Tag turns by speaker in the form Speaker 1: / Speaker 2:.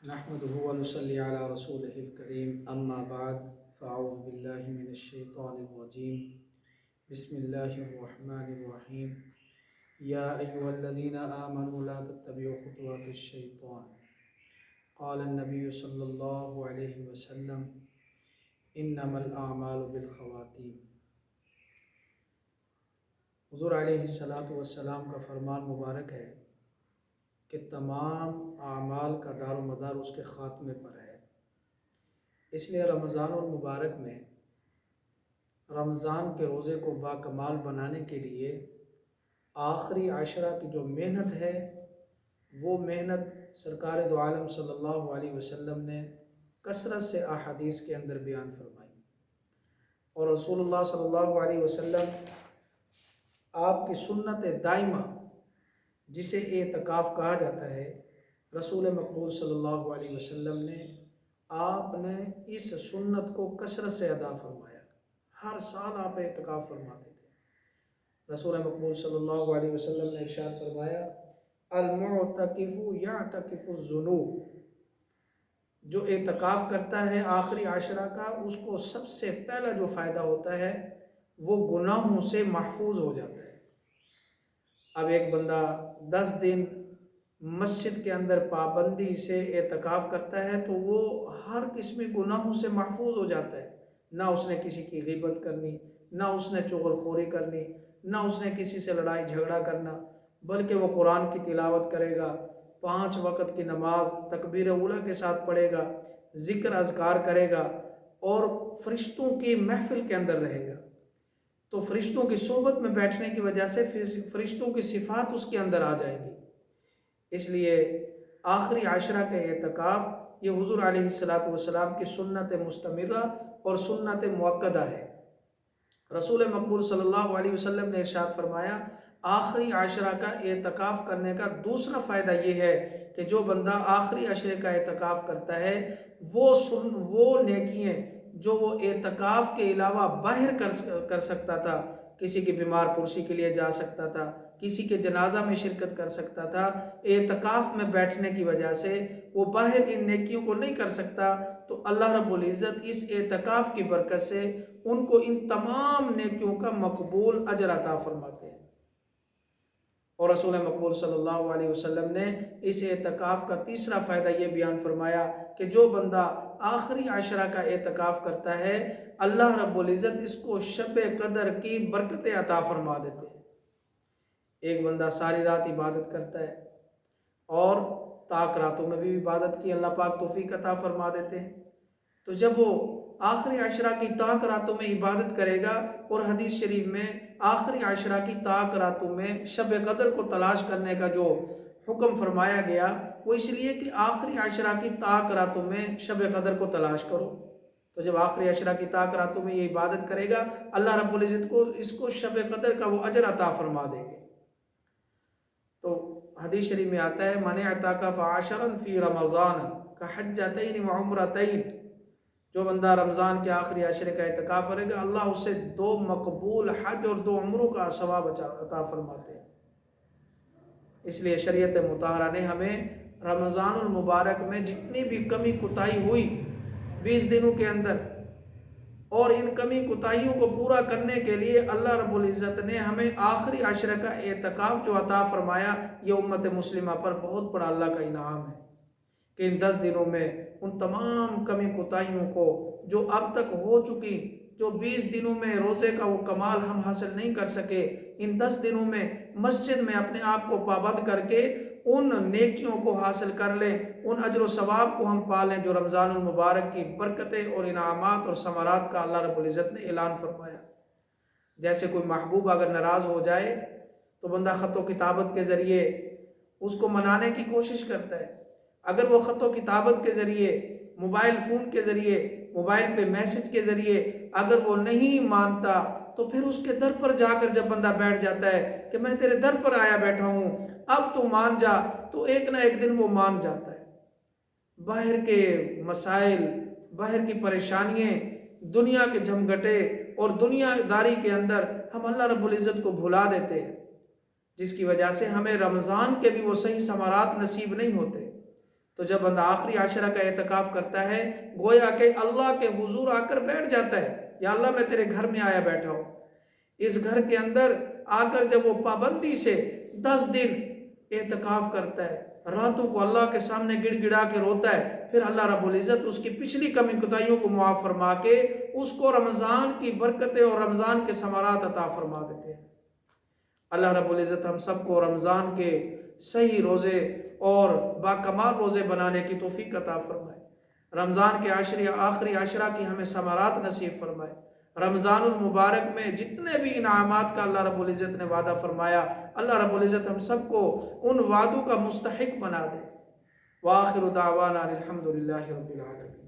Speaker 1: نحمده ونصلي على رسوله الكريم أما بعد فأعوذ بالله من الشيطان الرجيم بسم الله الرحمن الرحيم يا أيها الذين آمنوا لا تتبعوا خطوات الشيطان قال النبي صلى الله عليه وسلم إنما الأعمال بالخواتيم۔ حضور علیہ الصلاۃ والسلام کا فرمان مبارک ہے کہ تمام اعمال کا دار و مدار اس کے خاتمے پر ہے۔ اس لیے رمضان المبارک میں رمضان کے روزے کو باکمال بنانے کے لیے آخری عشرہ کی جو محنت ہے وہ محنت سرکار دو عالم صلی اللہ علیہ وسلم نے کثرت سے احادیث کے اندر بیان فرمائی، اور رسول اللہ صلی اللہ علیہ وسلم آپ کی سنت دائمہ جسے اعتکاف کہا جاتا ہے، رسول مقبول صلی اللہ علیہ وسلم نے آپ نے اس سنت کو کثرت سے ادا فرمایا۔ ہر سال آپ اعتکاف فرماتے تھے۔ رسول مقبول صلی اللہ علیہ وسلم نے ارشاد فرمایا، المعتکف یعتکف الذنوب، جو اعتکاف کرتا ہے آخری عشرہ کا، اس کو سب سے پہلا جو فائدہ ہوتا ہے وہ گناہوں سے محفوظ ہو جاتا ہے۔ اب ایک بندہ 10 دن مسجد کے اندر پابندی سے اعتکاف کرتا ہے تو وہ ہر قسمی گناہوں سے محفوظ ہو جاتا ہے۔ نہ اس نے کسی کی غیبت کرنی، نہ اس نے چغل خوری کرنی، نہ اس نے کسی سے لڑائی جھگڑا کرنا، بلکہ وہ قرآن کی تلاوت کرے گا، 5 وقت کی نماز تکبیر اولیٰ کے ساتھ پڑھے گا، ذکر اذکار کرے گا، اور فرشتوں کی محفل کے اندر رہے گا۔ تو فرشتوں کی صحبت میں بیٹھنے کی وجہ سے فرشتوں کی صفات اس کے اندر آ جائیں گی۔ اس لیے آخری عشرہ کے اعتکاف یہ حضور علیہ السلام کی سنت مستمرہ اور سنت مؤکدہ ہے۔ رسول مقبول صلی اللہ علیہ وسلم نے ارشاد فرمایا، آخری عشرہ کا اعتکاف کرنے کا دوسرا فائدہ یہ ہے کہ جو بندہ آخری عشرے کا اعتکاف کرتا ہے وہ نیکیاں جو وہ اعتکاف کے علاوہ باہر کر سکتا تھا، کسی کی بیمار پرسی کے لیے جا سکتا تھا، کسی کے جنازہ میں شرکت کر سکتا تھا، اعتکاف میں بیٹھنے کی وجہ سے وہ باہر ان نیکیوں کو نہیں کر سکتا، تو اللہ رب العزت اس اعتکاف کی برکت سے ان کو ان تمام نیکیوں کا مقبول اجر عطا فرماتے ہیں۔ اور رسول مقبول صلی اللہ علیہ وسلم نے اس اعتکاف کا تیسرا فائدہ یہ بیان فرمایا کہ جو بندہ آخری عشرہ کا اعتکاف کرتا ہے، اللہ رب العزت اس کو شب قدر کی برکتیں عطا فرما دیتے ہیں۔ ایک بندہ ساری رات عبادت کرتا ہے اور طاق راتوں میں بھی عبادت کی اللہ پاک توفیق عطا فرما دیتے ہیں، تو جب وہ آخری عشرہ کی طاق راتوں میں عبادت کرے گا، اور حدیث شریف میں آخری عشرہ کی طاق راتوں میں شب قدر کو تلاش کرنے کا جو حکم فرمایا گیا وہ اس لیے کہ آخری عشرہ کی طاق راتوں میں شب قدر کو تلاش کرو۔ تو جب آخری عشرہ کی طاق راتوں میں یہ عبادت کرے گا، اللہ رب العزت کو اس کو شب قدر کا وہ اجر عطا فرما دیں گے۔ تو حدیث شریف میں آتا ہے، من اعتکف عشرا فی رمضان کحجتین وعمرتین، جو بندہ رمضان کے آخری عشرے کا اعتکاف کرے گا، اللہ اسے 2 مقبول حج اور 2 عمروں کا ثواب عطا فرماتے ہیں۔ اس لیے شریعت مطہرہ نے ہمیں رمضان المبارک میں جتنی بھی کمی کوتاہی ہوئی 20 دنوں کے اندر، اور ان کمی کوتاہیوں کو پورا کرنے کے لیے اللہ رب العزت نے ہمیں آخری عشرہ کا اعتکاف جو عطا فرمایا، یہ امت مسلمہ پر بہت بڑا اللہ کا انعام ہے کہ ان 10 دنوں میں ان تمام کمی کوتاہیوں کو جو اب تک ہو چکی، جو 20 دنوں میں روزے کا وہ کمال ہم حاصل نہیں کر سکے، ان 10 دنوں میں مسجد میں اپنے آپ کو پابند کر کے ان نیکیوں کو حاصل کر لیں، ان اجر و ثواب کو ہم پا لیں جو رمضان المبارک کی برکتیں اور انعامات اور ثمرات کا اللہ رب العزت نے اعلان فرمایا۔ جیسے کوئی محبوب اگر ناراض ہو جائے تو بندہ خط و کتابت کے ذریعے اس کو منانے کی کوشش کرتا ہے۔ اگر وہ خط و کتابت کے ذریعے، موبائل فون کے ذریعے، موبائل پہ میسج کے ذریعے اگر وہ نہیں مانتا، تو پھر اس کے در پر جا کر جب بندہ بیٹھ جاتا ہے کہ میں تیرے در پر آیا بیٹھا ہوں، اب تو مان جا، تو ایک نہ ایک دن وہ مان جاتا ہے۔ باہر کے مسائل، باہر کی پریشانیاں، دنیا کے جھمگٹے اور دنیا داری کے اندر ہم اللہ رب العزت کو بھلا دیتے ہیں، جس کی وجہ سے ہمیں رمضان کے بھی وہ صحیح ثمرات نصیب نہیں ہوتے۔ تو جب بندہ آخری عشرہ کا اعتکاف کرتا ہے گویا کہ اللہ کے حضور آ کر بیٹھ جاتا ہے، یا اللہ میں تیرے گھر میں آیا بیٹھا ہوں۔ اس گھر کے اندر آ کر جب وہ پابندی سے 10 دن اعتکاف کرتا ہے، راتوں کو اللہ کے سامنے گڑ گڑا کے روتا ہے، پھر اللہ رب العزت اس کی پچھلی کمی کوتاہیوں کو معاف فرما کے اس کو رمضان کی برکتیں اور رمضان کے ثمرات عطا فرما دیتے ہیں۔ اللہ رب العزت ہم سب کو رمضان کے صحیح روزے اور باکمال روزے بنانے کی توفیق عطا فرمائے۔ رمضان کے آخری عشرہ کی ہمیں ثمرات نصیب فرمائے۔ رمضان المبارک میں جتنے بھی انعامات کا اللہ رب العزت نے وعدہ فرمایا، اللہ رب العزت ہم سب کو ان وعدوں کا مستحق بنا دے۔ وآخر دعوانا الحمدللہ رب العالمین۔